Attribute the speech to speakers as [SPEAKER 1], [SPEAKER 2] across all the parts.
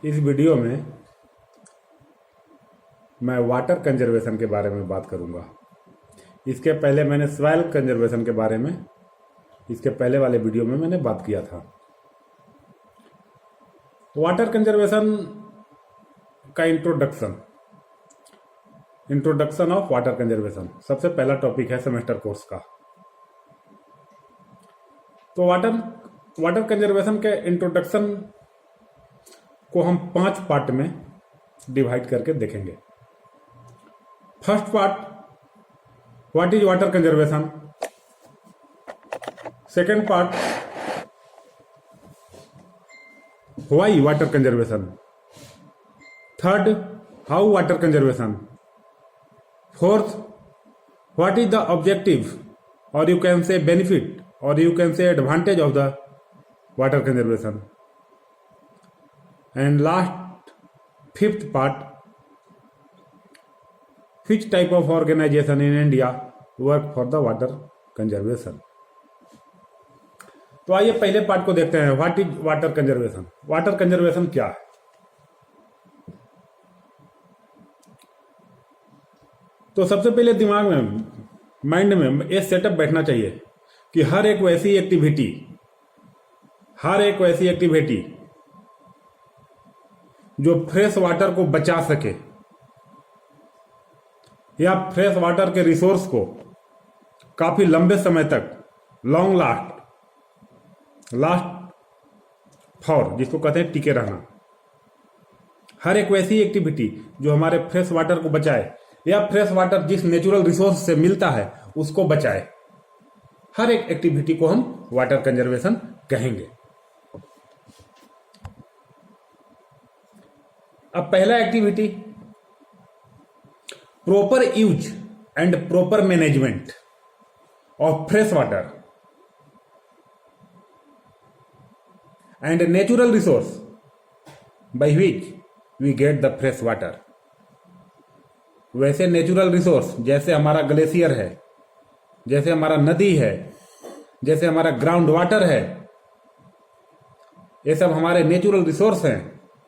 [SPEAKER 1] इस वीडियो में मैं वाटर कंजर्वेशन के बारे में बात करूंगा। इसके पहले मैंने सॉइल कंजर्वेशन के बारे में इसके पहले वाले वीडियो में मैंने बात किया था। वाटर कंजर्वेशन का इंट्रोडक्शन ऑफ वाटर कंजर्वेशन सबसे पहला टॉपिक है सेमेस्टर कोर्स का। तो वाटर कंजर्वेशन के इंट्रोडक्शन को हम 5 पार्ट में डिवाइड करके देखेंगे। First part, what is water conservation. Second part, why water conservation. Third, how water conservation. Fourth, what is the objective और यू कैन से बेनिफिट और यू कैन से advantage of the water conservation. And last, fifth part, which type of organization in India work for the water conservation। तो आइए पहले part को देखते हैं, what is water conservation. Water conservation क्या है? तो सबसे पहले दिमाग में, माइंड में ये सेटअप बैठना चाहिए कि हर एक वैसी एक्टिविटी जो फ्रेश वाटर को बचा सके या फ्रेश वाटर के रिसोर्स को काफी लंबे समय तक लॉन्ग लास्ट फॉर, जिसको कहते हैं टिके रहना, हर एक वैसी एक्टिविटी जो हमारे फ्रेश वाटर को बचाए या फ्रेश वाटर जिस नेचुरल रिसोर्स से मिलता है उसको बचाए, हर एक एक्टिविटी को हम वाटर कंजर्वेशन कहेंगे। अब पहला activity, proper use and proper management of fresh water and natural resource by which we get the fresh water। वैसे नेचुरल रिसोर्स जैसे हमारा ग्लेशियर है, जैसे हमारा नदी है, जैसे हमारा ग्राउंड वाटर है, ये सब हमारे नेचुरल रिसोर्स हैं।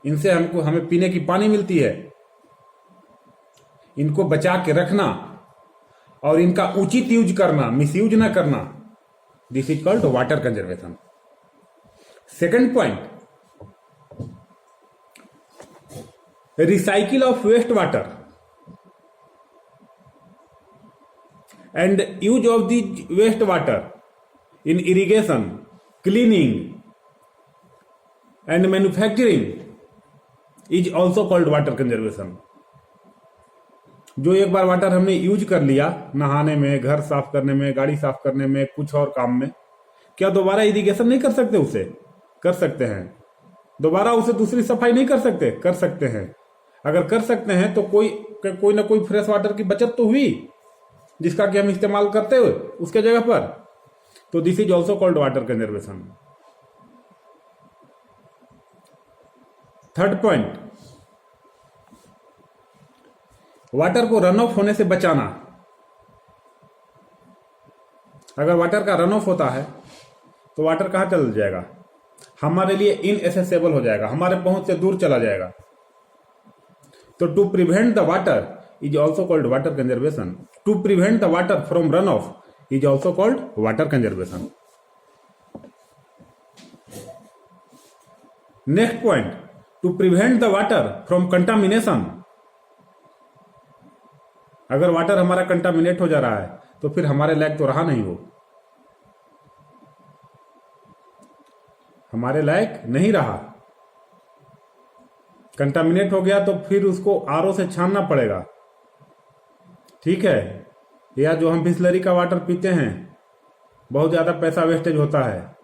[SPEAKER 1] इनसे हमें पीने की पानी मिलती है। इनको बचा के रखना और इनका उचित यूज करना, मिसयूज ना करना, this is called water conservation. Second point, recycle of waste water and use of the waste water in irrigation, cleaning and manufacturing is also called water conservation. जो एक बार वाटर हमने यूज कर लिया नहाने में, घर साफ करने में, गाड़ी साफ करने में, कुछ और काम में, क्या दोबारा इरिगेशन नहीं कर सकते? उसे कर सकते हैं। दोबारा उसे दूसरी सफाई नहीं कर सकते? कर सकते हैं। अगर कर सकते हैं तो कोई ना कोई फ्रेश वाटर की बचत तो हुई जिसका कि हम इस्तेमाल करते हुए उसके जगह पर। तो this is also called water conservation. Third point, water को रन ऑफ होने से बचाना। अगर वाटर का रन ऑफ होता है तो वाटर कहां चल जाएगा? हमारे लिए इनएसेसेबल हो जाएगा, हमारे पहुंच से दूर चला जाएगा। तो to prevent the water is also called water conservation. To prevent the water from run off is also called water conservation. Next point, to prevent the water from contamination. अगर वाटर हमारा कंटामिनेट हो जा रहा है तो फिर हमारे लायक तो रहा नहीं, वो हमारे लायक नहीं रहा। कंटामिनेट हो गया तो फिर उसको आरओ से छानना पड़ेगा, ठीक है। या जो हम बिसलरी का वाटर पीते हैं, बहुत ज्यादा पैसा वेस्टेज होता है,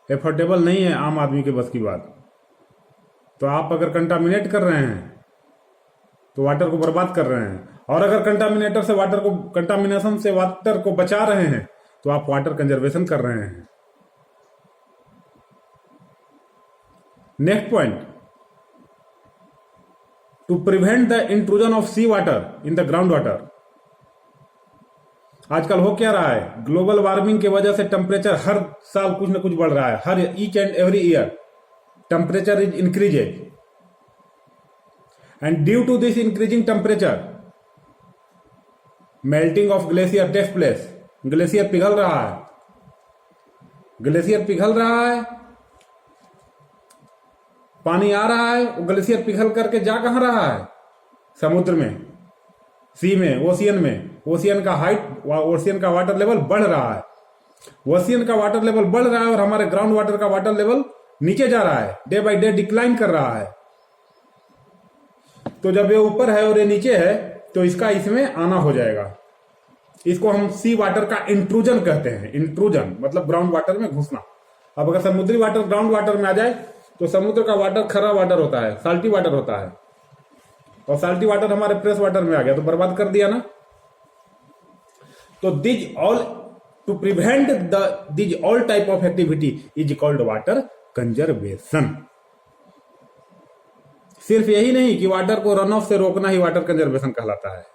[SPEAKER 1] एफोर्डेबल नहीं है आम आदमी के बस की बात। तो आप अगर कंटामिनेट कर रहे हैं तो वाटर को बर्बाद कर रहे हैं। और अगर कंटामिनेशन से वाटर को बचा रहे हैं तो आप वाटर कंजर्वेशन कर रहे हैं। Next point, to prevent the intrusion of sea water in the ground water. आजकल हो क्या रहा है, ग्लोबल वार्मिंग की वजह से टेम्परेचर हर साल कुछ न कुछ बढ़ रहा है। हर each and every year temperature is increases. And due to this increasing temperature melting of glacier takes place. Glacier पिघल रहा है, ग्लेशियर पिघल रहा है, पानी आ रहा है, वो ग्लेशियर पिघल करके जा कहां रहा है? समुद्र में, सी में, ओशियन में। ओशियन का हाइट, ओशियन का वाटर लेवल बढ़ रहा है, ओशियन का वाटर लेवल बढ़ रहा है और हमारे ग्राउंड वाटर का वाटर लेवल नीचे जा रहा है, डे बाय डे डिक्लाइन कर रहा है। तो जब ये ऊपर है और ये नीचे है तो इसका इसमें आना हो जाएगा। इसको हम सी वाटर का इंट्रूजन कहते हैं। इंट्रूजन मतलब ग्राउंड वाटर में घुसना। अब अगर समुद्री वाटर ग्राउंड वाटर में आ जाए तो समुद्र का वाटर खरा वाटर होता है, साल्टी वाटर होता है, और साल्टी वाटर हमारे फ्रेश वाटर में आ गया तो बर्बाद कर दिया ना। तो these all to prevent these all type of activity is called water conservation. सिर्फ यही नहीं कि वाटर को रन ऑफ से रोकना ही वाटर कंजर्वेशन कहलाता है।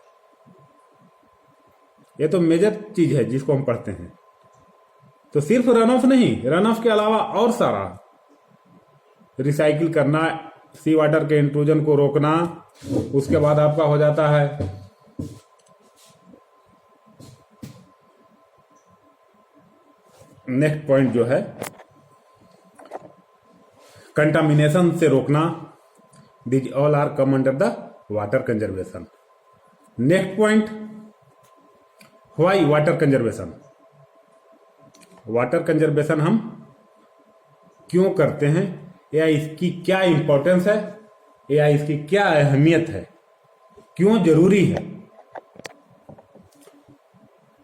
[SPEAKER 1] यह तो मेजर चीज है जिसको हम पढ़ते हैं। तो सिर्फ रन ऑफ नहीं, रन ऑफ के अलावा और सारा रिसाइकिल करना, सी वाटर के इंट्रूजन को रोकना, उसके बाद आपका हो जाता है नेक्स्ट पॉइंट जो है कंटामिनेशन से रोकना। These all are come under the water conservation. Next point, why water conservation. Water conservation हम क्यों करते हैं, या इसकी क्या इंपॉर्टेंस है, या इसकी क्या अहमियत है, क्यों जरूरी है।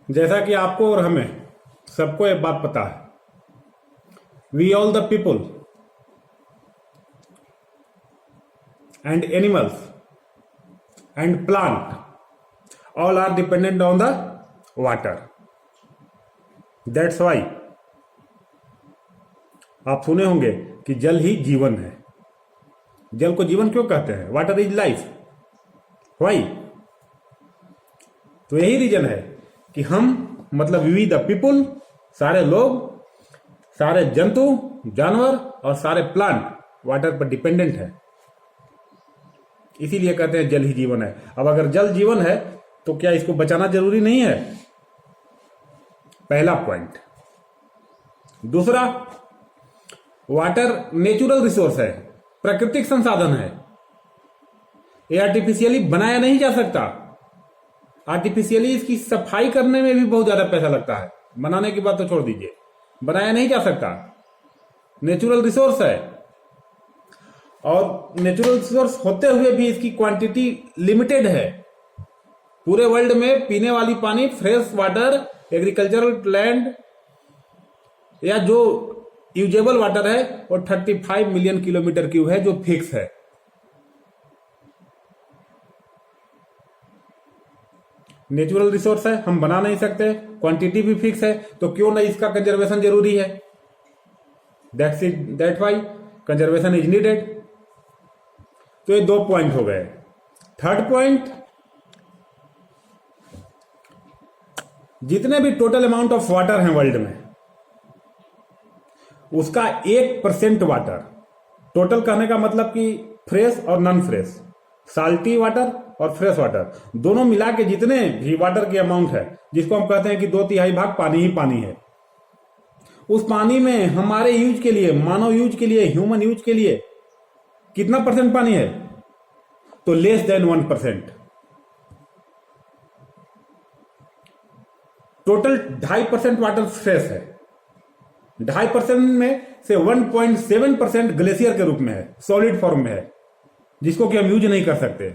[SPEAKER 1] जैसा कि आपको और हमें सबको एक बात पता है, we all the people and animals and plant all are dependent on the water. That's why आप सुने होंगे कि जल ही जीवन है। जल को जीवन क्यों कहते हैं? Water is life. वाई? तो यही रीजन है कि हम मतलब वी द पीपुल, सारे लोग, सारे जंतु, जानवर और सारे प्लांट वाटर पर डिपेंडेंट है। इसीलिए कहते हैं जल ही जीवन है। अब अगर जल जीवन है तो क्या इसको बचाना जरूरी नहीं है? पहला पॉइंट। दूसरा, वाटर नेचुरल रिसोर्स है, प्राकृतिक संसाधन है, ये आर्टिफिशियली बनाया नहीं जा सकता। आर्टिफिशियली इसकी सफाई करने में भी बहुत ज्यादा पैसा लगता है, बनाने की बात तो छोड़ दीजिए, बनाया नहीं जा सकता। नेचुरल रिसोर्स है, और नेचुरल रिसोर्स होते हुए भी इसकी क्वांटिटी लिमिटेड है। पूरे वर्ल्ड में पीने वाली पानी, फ्रेश वाटर, एग्रीकल्चरल लैंड या जो यूजेबल वाटर है वो 35 मिलियन किलोमीटर क्यूब है, जो फिक्स है। नेचुरल रिसोर्स है, हम बना नहीं सकते, क्वांटिटी भी फिक्स है, तो क्यों ना इसका कंजर्वेशन जरूरी है। That why conservation is needed. तो ये 2 पॉइंट हो गए। थर्ड पॉइंट, जितने भी टोटल अमाउंट ऑफ वाटर हैं वर्ल्ड में, उसका 1% वाटर, टोटल कहने का मतलब कि फ्रेश और नॉन फ्रेश, साल्टी वाटर और फ्रेश वाटर दोनों मिला के जितने भी वाटर की अमाउंट है, जिसको हम कहते हैं कि 2/3 भाग पानी ही पानी है, उस पानी में हमारे यूज के लिए, मानव यूज के लिए, ह्यूमन यूज के लिए कितना परसेंट पानी है? तो less than 1%। Total 2.5% water fresh है, 2.5% में से 1.7% ग्लेशियर के रूप में है, सॉलिड फॉर्म में है, जिसको कि हम यूज नहीं कर सकते।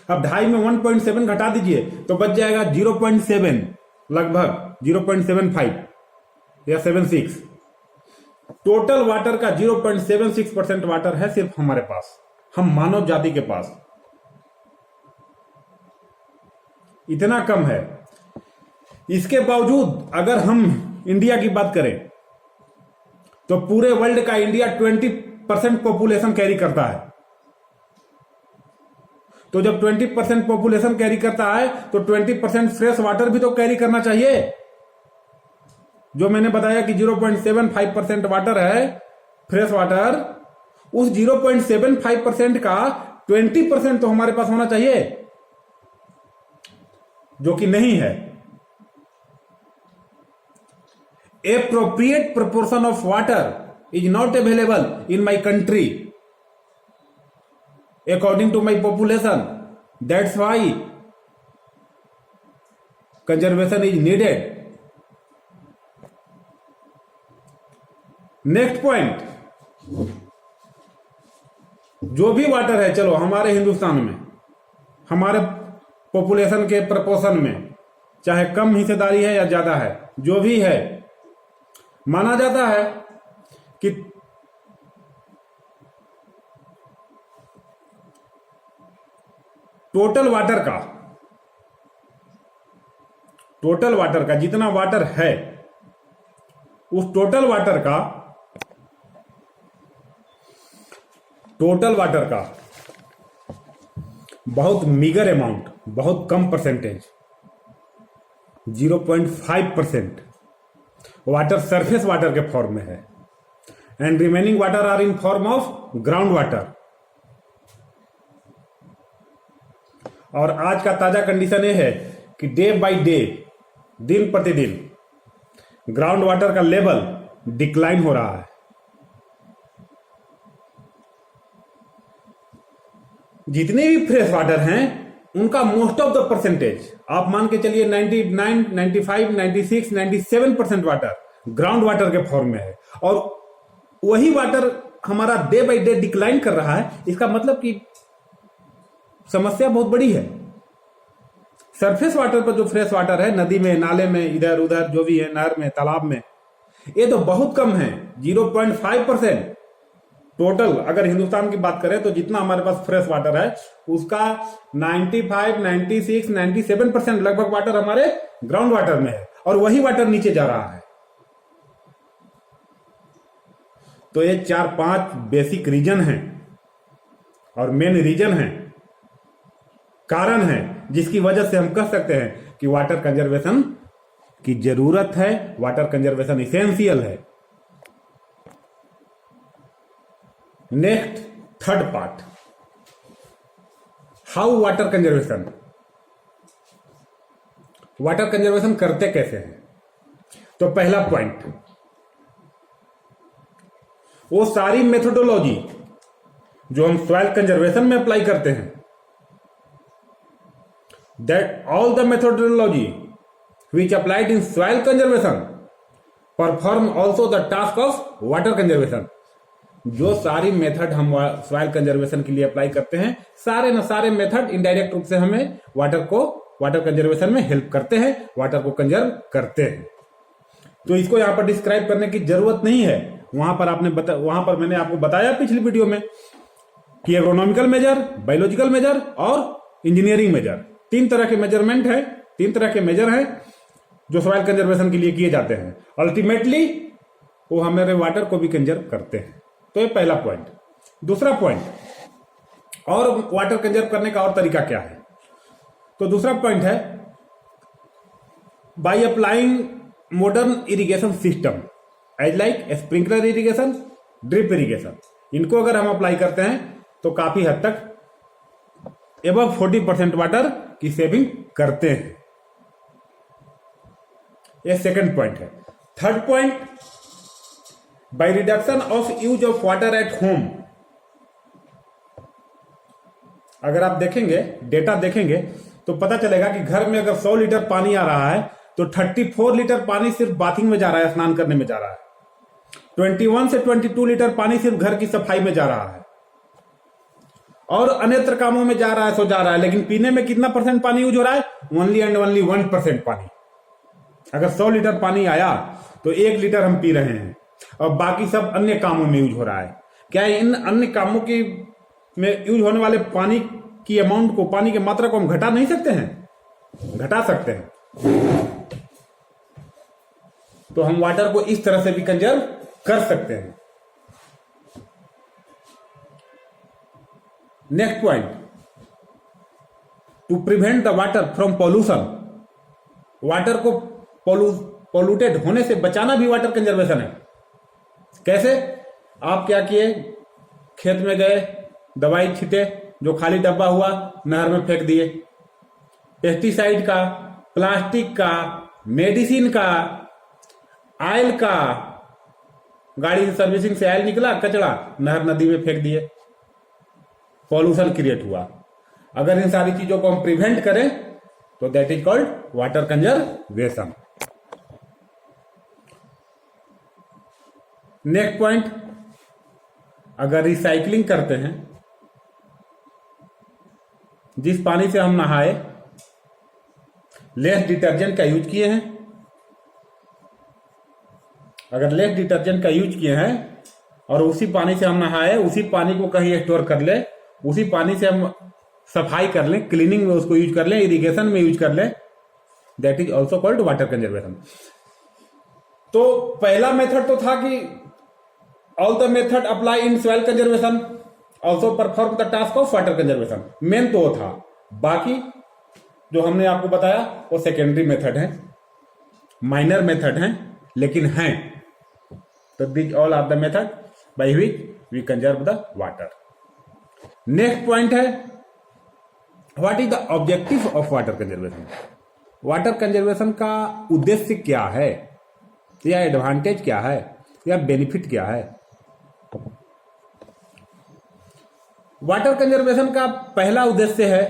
[SPEAKER 1] अब 2.5 में 1.7 घटा दीजिए तो बच जाएगा 0.7, लगभग 0.75 या 76। टोटल वाटर का 0.76% वाटर है सिर्फ हमारे पास, हम मानव जाति के पास। इतना कम है। इसके बावजूद अगर हम इंडिया की बात करें तो पूरे वर्ल्ड का इंडिया 20% पॉपुलेशन कैरी करता है। तो जब 20% पॉपुलेशन कैरी करता है तो 20% फ्रेश वाटर भी तो कैरी करना चाहिए। जो मैंने बताया कि 0.75% वाटर है फ्रेश वाटर, उस 0.75% का 20% तो हमारे पास होना चाहिए, जो कि नहीं है। Appropriate proportion of water is not available in my country according to my population. That's why conservation is needed. Next point, जो भी वाटर है, चलो हमारे हिंदुस्तान में, हमारे पॉपुलेशन के प्रपोर्शन में, चाहे कम हिस्सेदारी है या ज्यादा है, जो भी है, माना जाता है कि टोटल वाटर का जितना वाटर है, उस टोटल वाटर का बहुत मीगर अमाउंट, बहुत कम परसेंटेज, 0.5% वाटर सरफेस वाटर के फॉर्म में है, and remaining water are in form of ground water. और आज का ताजा कंडीशन यह है कि डे बाय डे, दिन प्रतिदिन ग्राउंड वाटर का लेवल डिक्लाइन हो रहा है। जितने भी फ्रेश वाटर हैं उनका मोस्ट ऑफ द परसेंटेज, आप मान के चलिए 99, 95, 96, 97% वाटर ग्राउंड वाटर के फॉर्म में है, और वही वाटर हमारा डे बाय डे डिक्लाइन कर रहा है। इसका मतलब कि समस्या बहुत बड़ी है। सरफेस वाटर पर जो फ्रेश वाटर है, नदी में, नाले में, इधर उधर जो भी है, नहर में, तालाब में, ये तो बहुत कम है, 0.5%। टोटल अगर हिंदुस्तान की बात करें तो जितना हमारे पास फ्रेश वाटर है उसका 95, 96, 97% लगभग वाटर हमारे ग्राउंड वाटर में है, और वही वाटर नीचे जा रहा है। तो ये 4-5 बेसिक रीजन हैं और मेन रीजन है, कारण है, जिसकी वजह से हम कह सकते हैं कि वाटर कंजर्वेशन की जरूरत है, वाटर कंजर्वेशन इसेंशियल है। Next, third part, how water conservation करते कैसे हैं। तो पहला पॉइंट, वो सारी मेथोडोलॉजी जो हम सॉइल कंजर्वेशन में अप्लाई करते हैं, that all the methodology which applied in soil conservation perform also the task of water conservation। जो सारी मेथड हम सॉइल कंजर्वेशन के लिए अप्लाई करते हैं, सारे न सारे मेथड इनडायरेक्ट रूप से हमें वाटर कंजर्वेशन में हेल्प करते हैं, वाटर को कंजर्व करते हैं। तो इसको यहां पर डिस्क्राइब करने की जरूरत नहीं है। वहां पर मैंने आपको बताया पिछली वीडियो में कि एग्रोनॉमिकल मेजर, बायोलॉजिकल मेजर और इंजीनियरिंग मेजर, 3 तरह के मेजरमेंट है, 3 तरह के मेजर हैं जो सॉइल कंजर्वेशन के लिए किए जाते हैं। अल्टीमेटली वो हमारे वाटर को भी कंजर्व करते हैं। तो ये पहला पॉइंट। दूसरा पॉइंट, और वाटर कंजर्व करने का और तरीका क्या है। तो दूसरा पॉइंट है, by applying modern irrigation system as like sprinkler irrigation, drip irrigation, इनको अगर हम अप्लाई करते हैं तो काफी हद तक एबव 40% वाटर की सेविंग करते हैं। यह सेकंड पॉइंट है। Third point, by reduction of use of water at home. अगर आप देखेंगे, डेटा देखेंगे तो पता चलेगा कि घर में अगर 100 लीटर पानी आ रहा है तो 34 लीटर पानी सिर्फ बाथिंग में जा रहा है, स्नान करने में जा रहा है। 21 से 22 लीटर पानी सिर्फ घर की सफाई में जा रहा है, और अन्यत्र कामों में जा रहा है, सो जा रहा है। लेकिन पीने में कितना परसेंट पानी यूज हो रहा है? ओनली एंड ओनली 1% पानी। अगर 100 लीटर पानी आया तो 1 लीटर हम पी रहे हैं, और बाकी सब अन्य कामों में यूज हो रहा है। क्या इन अन्य कामों की में यूज होने वाले पानी की अमाउंट को, पानी की मात्रा को हम घटा नहीं सकते हैं? घटा सकते हैं। तो हम वाटर को इस तरह से भी कंजर्व कर सकते हैं। Next point, to prevent the water from pollution. Water को पॉल्यूटेड होने से बचाना भी वाटर कंजर्वेशन है। कैसे? आप क्या किए, खेत में गए, दवाई छीटे, जो खाली डब्बा हुआ नहर में फेंक दिए। पेस्टिसाइड का, प्लास्टिक का, मेडिसिन का, ऑयल का, गाड़ी की सर्विसिंग से ऑयल निकला, कचरा नहर नदी में फेंक दिए, पॉल्यूशन क्रिएट हुआ। अगर इन सारी चीजों को हम प्रिवेंट करें तो that is called water conservation. Next point, अगर रिसाइकलिंग करते हैं, जिस पानी से हम नहाए लेस डिटर्जेंट का यूज किए हैं, अगर लेस डिटर्जेंट का यूज किए हैं और उसी पानी से हम नहाए, उसी पानी को कहीं स्टोर कर ले, उसी पानी से हम सफाई कर लें, क्लीनिंग में उसको यूज कर लें, इरिगेशन में यूज कर लें, that is also called water conservation. तो पहला मेथड तो था कि all the method apply in soil conservation also perform the task of water conservation, main तो वो था। बाकी जो हमने आपको बताया वो सेकेंडरी मेथड है, माइनर मेथड है, लेकिन हैं। तो this all are the method by which we conserve the water. Next point है, what is the objective of water conservation. Water conservation का उद्देश्य क्या है, या एडवांटेज क्या है, या बेनिफिट क्या है। वाटर कंजर्वेशन का पहला उद्देश्य है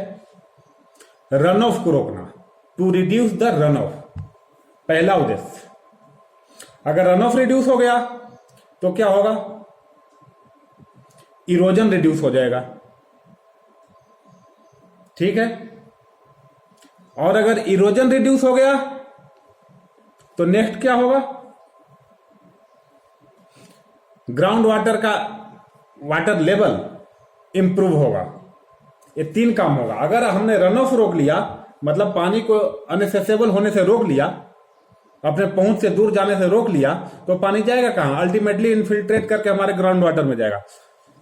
[SPEAKER 1] रन ऑफ को रोकना, to reduce the run off, पहला उद्देश्य। अगर रन ऑफ रिड्यूस हो गया तो क्या होगा, इरोजन रिड्यूस हो जाएगा, ठीक है। और अगर इरोजन रिड्यूस हो गया तो नेक्स्ट क्या होगा, ग्राउंड वाटर का वाटर लेवल इंप्रूव होगा। ये तीन काम होगा। अगर हमने रन ऑफ रोक लिया, मतलब पानी को अनएसेसेबल होने से रोक लिया, अपने पहुंच से दूर जाने से रोक लिया, तो पानी जाएगा कहां, अल्टीमेटली इनफिल्ट्रेट करके हमारे ग्राउंड वाटर में जाएगा।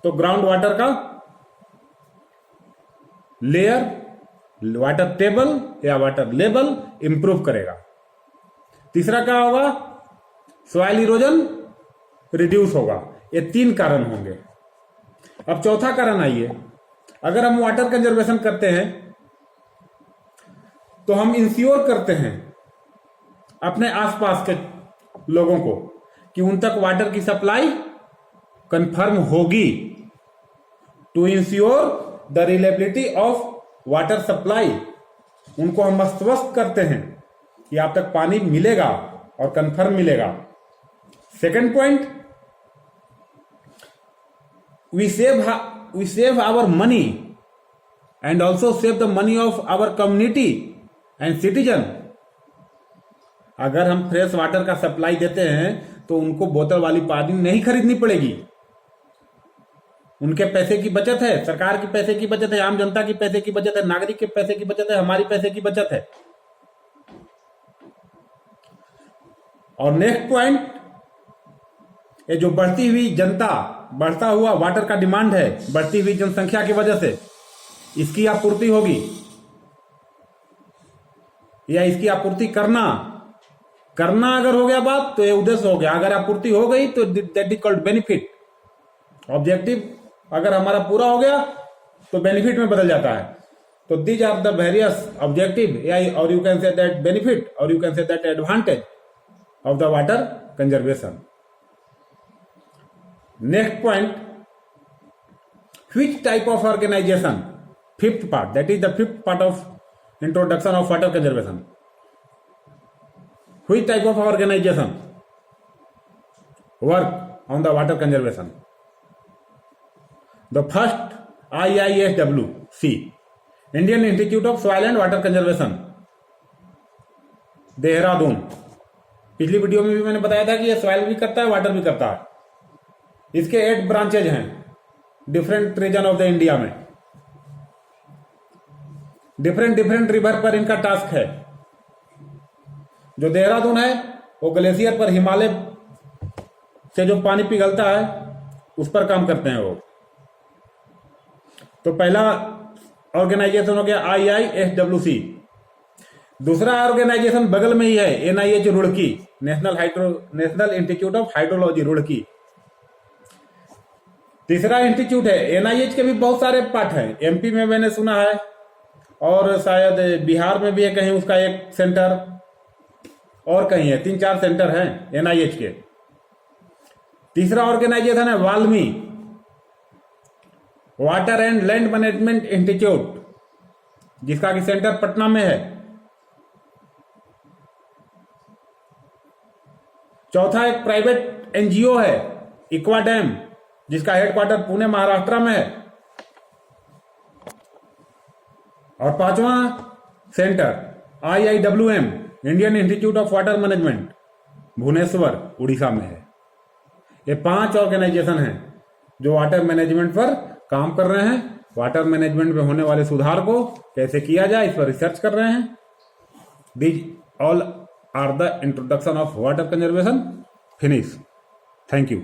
[SPEAKER 1] तो ग्राउंड वाटर का लेयर, वाटर टेबल या वाटर लेवल इंप्रूव करेगा। तीसरा क्या होगा, सॉइल इरोजन रिड्यूस होगा। ये तीन कारण होंगे। अब चौथा कारण आइए, अगर हम वाटर कंजर्वेशन करते हैं तो हम इंश्योर करते हैं अपने आसपास के लोगों को कि उन तक वाटर की सप्लाई कंफर्म होगी। To ensure the reliability of water supply, उनको हम आश्वस्त करते हैं कि आप तक पानी मिलेगा और कंफर्म मिलेगा। Second point, we save our money and also save the money of our community and citizen। अगर हम फ्रेश वाटर का सप्लाई देते हैं तो उनको बोतल वाली पानी नहीं खरीदनी पड़ेगी, उनके पैसे की बचत है, सरकार की पैसे की बचत है, आम जनता की पैसे की बचत है, नागरिक के पैसे की बचत है, हमारी पैसे की बचत है। और नेक्स्ट पॉइंट, ये जो बढ़ती हुई जनता, बढ़ता हुआ वाटर का डिमांड है, बढ़ती हुई जनसंख्या की वजह से इसकी आपूर्ति होगी, या इसकी आपूर्ति करना अगर हो गया बात तो ये उद्देश्य हो गया। अगर आपूर्ति हो गई तो that is called benefit. Objective अगर हमारा पूरा हो गया तो बेनिफिट में बदल जाता है। तो these are the various objective, और you can say that benefit, और you can say that advantage of the water conservation. Next point, which type of organization, fifth part, that is the fifth part of introduction of water conservation, which type of organization work on the water conservation? The first, IISWC, Indian Institute of Soil and Water Conservation, Dehradun. पिछली video में भी मैंने बताया था कि ये soil भी करता है, वाटर भी करता है। इसके 8 ब्रांचेज हैं different region of the India में, डिफरेंट रिवर पर इनका टास्क है। जो देहरादून है वो ग्लेशियर पर, हिमालय से जो पानी पिघलता है उस पर काम करते हैं वो। तो पहला ऑर्गेनाइजेशन हो गया IISWC। दूसरा ऑर्गेनाइजेशन बगल में ही है, NIH Roorkee, national institute of hydrology Roorkee. तीसरा इंस्टीट्यूट है, एनआईएच के भी बहुत सारे पार्ट हैं। एमपी में मैंने सुना है, और शायद बिहार में भी है कहीं उसका एक सेंटर, और कहीं है, 3-4 सेंटर हैं एनआईएच के। तीसरा ऑर्गेनाइजेशन है WALMI, water and land management institute, जिसका कि सेंटर पटना में है। चौथा एक प्राइवेट एनजीओ है इक्वाडैम, जिसका हेडक्वार्टर पुणे महाराष्ट्र में है। और पांचवा centre IIWM, Indian institute of water management, Bhubaneswar Orissa में है। ये 5 ऑर्गेनाइजेशन हैं जो वाटर मैनेजमेंट पर काम कर रहे हैं। वाटर मैनेजमेंट में होने वाले सुधार को कैसे किया जाए, इस पर रिसर्च कर रहे हैं। These all are the introduction of water conservation finish. Thank you.